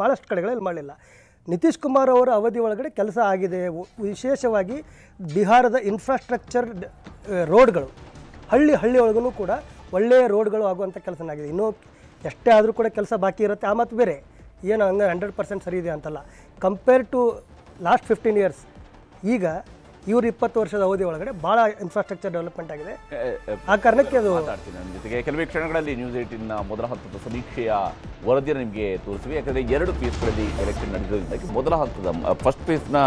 ಭಾಳಷ್ಟು ಕಡೆಗಳಲ್ಲಿ ಮಾಡಲಿಲ್ಲ. ನಿತೀಶ್ ಕುಮಾರ್ ಅವರ ಅವಧಿ ಒಳಗಡೆ ಕೆಲಸ ಆಗಿದೆ. ವಿಶೇಷವಾಗಿ ಬಿಹಾರದ ಇನ್ಫ್ರಾಸ್ಟ್ರಕ್ಚರ್ ರೋಡ್ಗಳು ಹಳ್ಳಿ ಒಳಗೂ ಕೂಡ ಒಳ್ಳೆಯ ರೋಡ್ಗಳು ಆಗುವಂಥ ಕೆಲಸನಾಗಿದೆ. ಇನ್ನೂ ಎಷ್ಟೇ ಆದರೂ ಕೂಡ ಕೆಲಸ ಬಾಕಿ ಇರುತ್ತೆ. ಆ ಮತ್ತು ಬೇರೆ ಏನು ಹಂಗೆ 100% ಸರಿ ಇದೆ ಅಂತಲ್ಲ. ಕಂಪೇರ್ ಟು ಲಾಸ್ಟ್ 15 ಇಯರ್ಸ್ ಈಗ ಇವರು 20 ವರ್ಷದ ಅವಧಿ ಒಳಗಡೆ ಭಾಳ ಇನ್ಫ್ರಾಸ್ಟ್ರಕ್ಚರ್ ಡೆವಲಪ್ಮೆಂಟ್ ಆಗಿದೆ. ಆ ಕಾರಣಕ್ಕೆ ಅದು ಮಾತಾಡ್ತೀನಿ ನನ್ನ ಜೊತೆಗೆ. ಕೆಲವೇ ಕ್ಷಣಗಳಲ್ಲಿ ನ್ಯೂಸ್ 18ನ ಮೊದಲ ಹಂತದ ಸಮೀಕ್ಷೆಯ ವರದಿಯನ್ನು ನಿಮಗೆ ತೋರಿಸ್ತೀವಿ. ಯಾಕಂದರೆ 2 ಫೇಸ್ಗಳಲ್ಲಿ ಎಲೆಕ್ಷನ್ ನಡೆದಿರೋದ್ರಿಂದಾಗಿ ಮೊದಲ ಹಂತದ ಫಸ್ಟ್ ಫೇಸ್ನ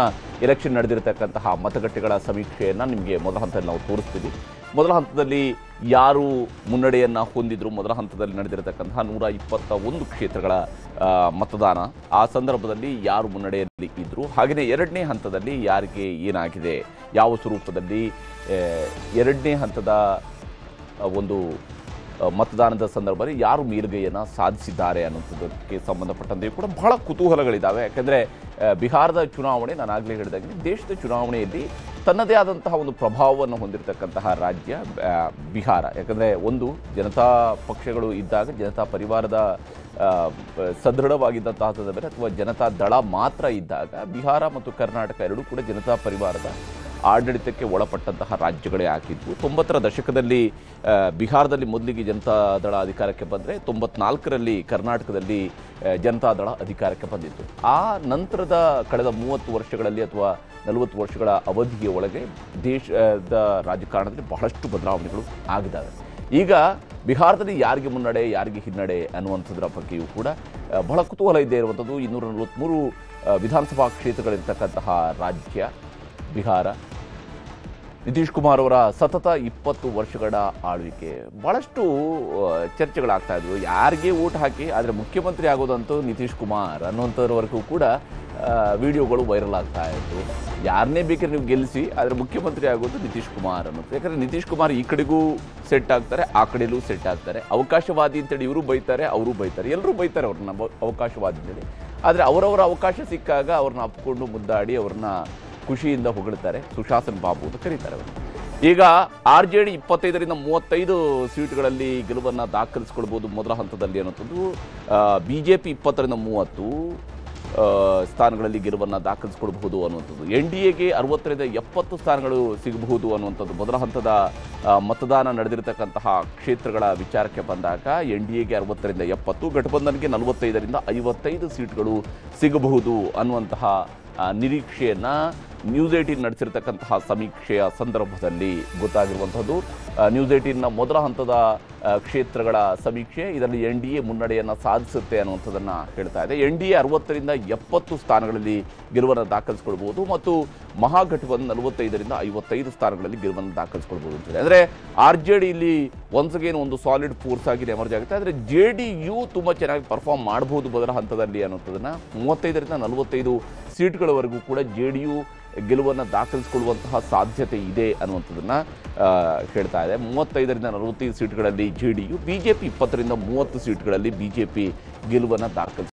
ಎಲೆಕ್ಷನ್ ನಡೆದಿರತಕ್ಕಂತಹ ಮತಗಟ್ಟೆಗಳ ಸಮೀಕ್ಷೆಯನ್ನು ನಿಮಗೆ ಮೊದಲ ಹಂತದಲ್ಲಿ ನಾವು ತೋರಿಸ್ತೀವಿ. ಮೊದಲ ಹಂತದಲ್ಲಿ ಯಾರು ಮುನ್ನಡೆಯನ್ನು ಹೊಂದಿದ್ರು, ಮೊದಲ ಹಂತದಲ್ಲಿ ನಡೆದಿರತಕ್ಕಂತಹ 121 ಕ್ಷೇತ್ರಗಳ ಮತದಾನ, ಆ ಸಂದರ್ಭದಲ್ಲಿ ಯಾರು ಮುನ್ನಡೆಯಲ್ಲಿ ಇದ್ದರು, ಹಾಗೆಯೇ ಎರಡನೇ ಹಂತದಲ್ಲಿ ಯಾರಿಗೆ ಏನಾಗಿದೆ, ಯಾವ ಸ್ವರೂಪದಲ್ಲಿ ಎರಡನೇ ಹಂತದ ಒಂದು ಮತದಾನದ ಸಂದರ್ಭದಲ್ಲಿ ಯಾರು ಮೇಲುಗೈಯನ್ನು ಸಾಧಿಸಿದ್ದಾರೆ ಅನ್ನೋದಕ್ಕೆ ಸಂಬಂಧಪಟ್ಟಂತೆಯೂ ಕೂಡ ಬಹಳ ಕುತೂಹಲಗಳಿದ್ದಾವೆ. ಯಾಕೆಂದರೆ ಬಿಹಾರದ ಚುನಾವಣೆ, ನಾನು ಆಗಲೇ ಹೇಳಿದಾಗೆ, ದೇಶದ ಚುನಾವಣೆಯಲ್ಲಿ ತನ್ನದೇ ಆದಂತಹ ಒಂದು ಪ್ರಭಾವವನ್ನು ಹೊಂದಿರತಕ್ಕಂತಹ ರಾಜ್ಯ ಬಿಹಾರ. ಯಾಕಂದರೆ ಒಂದು ಜನತಾ ಪಕ್ಷಗಳು ಇದ್ದಾಗ, ಜನತಾ ಪರಿವಾರದ ಸದೃಢವಾಗಿದ್ದಂತಹ ಸಂದರ್ಭದಲ್ಲಿ, ಅಥವಾ ಜನತಾ ದಳ ಮಾತ್ರ ಇದ್ದಾಗ ಬಿಹಾರ ಮತ್ತು ಕರ್ನಾಟಕ ಎರಡೂ ಕೂಡ ಜನತಾ ಪರಿವಾರದ ಆಡಳಿತಕ್ಕೆ ಒಳಪಟ್ಟಂತಹ ರಾಜ್ಯಗಳೇ ಆಗಿದ್ವು. 90ರ ದಶಕದಲ್ಲಿ ಬಿಹಾರದಲ್ಲಿ ಮೊದಲಿಗೆ ಜನತಾದಳ ಅಧಿಕಾರಕ್ಕೆ ಬಂದರೆ 94ರಲ್ಲಿ ಕರ್ನಾಟಕದಲ್ಲಿ ಜನತಾದಳ ಅಧಿಕಾರಕ್ಕೆ ಬಂದಿತ್ತು. ಆ ನಂತರದ ಕಳೆದ 30 ವರ್ಷಗಳಲ್ಲಿ ಅಥವಾ 40 ವರ್ಷಗಳ ಅವಧಿಯ ಒಳಗೆ ದೇಶದ ರಾಜಕಾರಣದಲ್ಲಿ ಬಹಳಷ್ಟು ಬದಲಾವಣೆಗಳು ಆಗಿದ್ದಾವೆ. ಈಗ ಬಿಹಾರದಲ್ಲಿ ಯಾರಿಗೆ ಮುನ್ನಡೆ, ಯಾರಿಗೆ ಹಿನ್ನಡೆ ಅನ್ನುವಂಥದ್ರ ಬಗ್ಗೆಯೂ ಕೂಡ ಬಹಳ ಕುತೂಹಲ ಇದ್ದೇ ಇರುವಂಥದ್ದು. 243 ವಿಧಾನಸಭಾ ಕ್ಷೇತ್ರಗಳಿರ್ತಕ್ಕಂತಹ ರಾಜ್ಯ ಬಿಹಾರ. ನಿತೀಶ್ ಕುಮಾರ್ ಅವರ ಸತತ 20 ವರ್ಷಗಳ ಆಳ್ವಿಕೆ, ಭಾಳಷ್ಟು ಚರ್ಚೆಗಳಾಗ್ತಾ ಇದ್ವು. ಯಾರಿಗೆ ಓಟ್ ಹಾಕಿ, ಆದರೆ ಮುಖ್ಯಮಂತ್ರಿ ಆಗೋದಂತೂ ನಿತೀಶ್ ಕುಮಾರ್ ಅನ್ನುವಂಥವ್ರವರೆಗೂ ಕೂಡ ವಿಡಿಯೋಗಳು ವೈರಲ್ ಆಗ್ತಾ ಇತ್ತು. ಯಾರನ್ನೇ ಬೇಕಾದ್ರೆ ನೀವು ಗೆಲ್ಲಿಸಿ, ಆದರೆ ಮುಖ್ಯಮಂತ್ರಿ ಆಗೋದು ನಿತೀಶ್ ಕುಮಾರ್ ಅನ್ನೋದು. ಯಾಕಂದರೆ ನಿತೀಶ್ ಕುಮಾರ್ ಈ ಕಡೆಗೂ ಸೆಟ್ ಆಗ್ತಾರೆ, ಆ ಕಡೆಯಲ್ಲೂ ಸೆಟ್ ಆಗ್ತಾರೆ. ಅವಕಾಶವಾದಿ ಅಂತೇಳಿ ಇವರು ಬೈತಾರೆ, ಅವರು ಬೈತಾರೆ, ಎಲ್ಲರೂ ಬೈತಾರೆ ಅವ್ರನ್ನ ಅವಕಾಶವಾದಿ ಅಂತೇಳಿ. ಆದರೆ ಅವರವರ ಅವಕಾಶ ಸಿಕ್ಕಾಗ ಅವ್ರನ್ನ ಅಪ್ಪಿಕೊಂಡು ಮುದ್ದಾಡಿ ಅವ್ರನ್ನ ಖುಷಿಯಿಂದ ಹೊಗಳ್ತಾರೆ. ಸುಶಾಸನ್ ಬಾಬು ಅಂತ ಕರೀತಾರೆ ಅವರು. ಈಗ RJD 25ರಿಂದ 35 ಸೀಟ್ಗಳಲ್ಲಿ ಗೆಲುವನ್ನು ದಾಖಲಿಸ್ಕೊಳ್ಬೋದು ಮೊದಲ ಹಂತದಲ್ಲಿ ಅನ್ನೋಂಥದ್ದು. BJP 20ರಿಂದ 30 ಸ್ಥಾನಗಳಲ್ಲಿ ಗೆಲುವನ್ನು ದಾಖಲಿಸ್ಕೊಳ್ಬಹುದು ಅನ್ನುವಂಥದ್ದು. NDAಗೆ 60ರಿಂದ 70 ಸ್ಥಾನಗಳು ಸಿಗಬಹುದು ಅನ್ನುವಂಥದ್ದು. ಮೊದಲ ಹಂತದ ಮತದಾನ ನಡೆದಿರತಕ್ಕಂತಹ ಕ್ಷೇತ್ರಗಳ ವಿಚಾರಕ್ಕೆ ಬಂದಾಗ NDAಗೆ 60ರಿಂದ 70, ಗಠಬಂಧನ್ಗೆ 45ರಿಂದ 55 ಸೀಟ್ಗಳು ಸಿಗಬಹುದು ಅನ್ನುವಂತಹ ನಿರೀಕ್ಷೆಯನ್ನು ನ್ಯೂಸ್ 18 ನಡೆಸಿರ್ತಕ್ಕಂತಹ ಸಮೀಕ್ಷೆಯ ಸಂದರ್ಭದಲ್ಲಿ ಗೊತ್ತಾಗಿರುವಂಥದ್ದು. ನ್ಯೂಸ್ 18ನ ಮೊದಲ ಹಂತದ ಕ್ಷೇತ್ರಗಳ ಸಮೀಕ್ಷೆ, ಇದರಲ್ಲಿ NDA ಮುನ್ನಡೆಯನ್ನು ಸಾಧಿಸುತ್ತೆ ಅನ್ನುವಂಥದ್ದನ್ನು ಹೇಳ್ತಾ ಇದೆ. NDA 60ರಿಂದ 70 ಸ್ಥಾನಗಳಲ್ಲಿ ಗೆಲುವನ್ನು ದಾಖಲಿಸ್ಕೊಳ್ಬೋದು ಮತ್ತು ಮಹಾಗಠಬಂಧನ್ 45ರಿಂದ 55 ಸ್ಥಾನಗಳಲ್ಲಿ ಗೆಲುವನ್ನು ದಾಖಲಿಸ್ಕೊಳ್ಬೋದು ಅಂತೇಳಿ. ಅಂದರೆ RJD ಇಲ್ಲಿ ಒನ್ಸ್ ಅಗೇನ್ ಒಂದು ಸಾಲಿಡ್ ಫೋರ್ಸ್ ಆಗಿ ಎಮರ್ಜ್ ಆಗುತ್ತೆ. ಆದರೆ JDU ತುಂಬ ಚೆನ್ನಾಗಿ ಪರ್ಫಾರ್ಮ್ ಮಾಡ್ಬೋದು ಮೊದಲ ಹಂತದಲ್ಲಿ ಅನ್ನೋಂಥದ್ದನ್ನು. 35ರಿಂದ 45 ಸೀಟ್ಗಳವರೆಗೂ ಕೂಡ JDU ಗೆಲುವನ್ನು ದಾಖಲಿಸಿಕೊಳ್ಳುವಂತಹ ಸಾಧ್ಯತೆ ಇದೆ ಅನ್ನುವಂಥದ್ದನ್ನು ಹೇಳ್ತಾ ಇದೆ. 35ರಿಂದ 45 ಸೀಟ್ಗಳಲ್ಲಿ JDU, BJP 20ರಿಂದ 30 ಸೀಟ್ಗಳಲ್ಲಿ BJP ಗೆಲುವನ್ನು ದಾಖಲಿಸಿಕೊಳ್ಳುತ್ತೆ.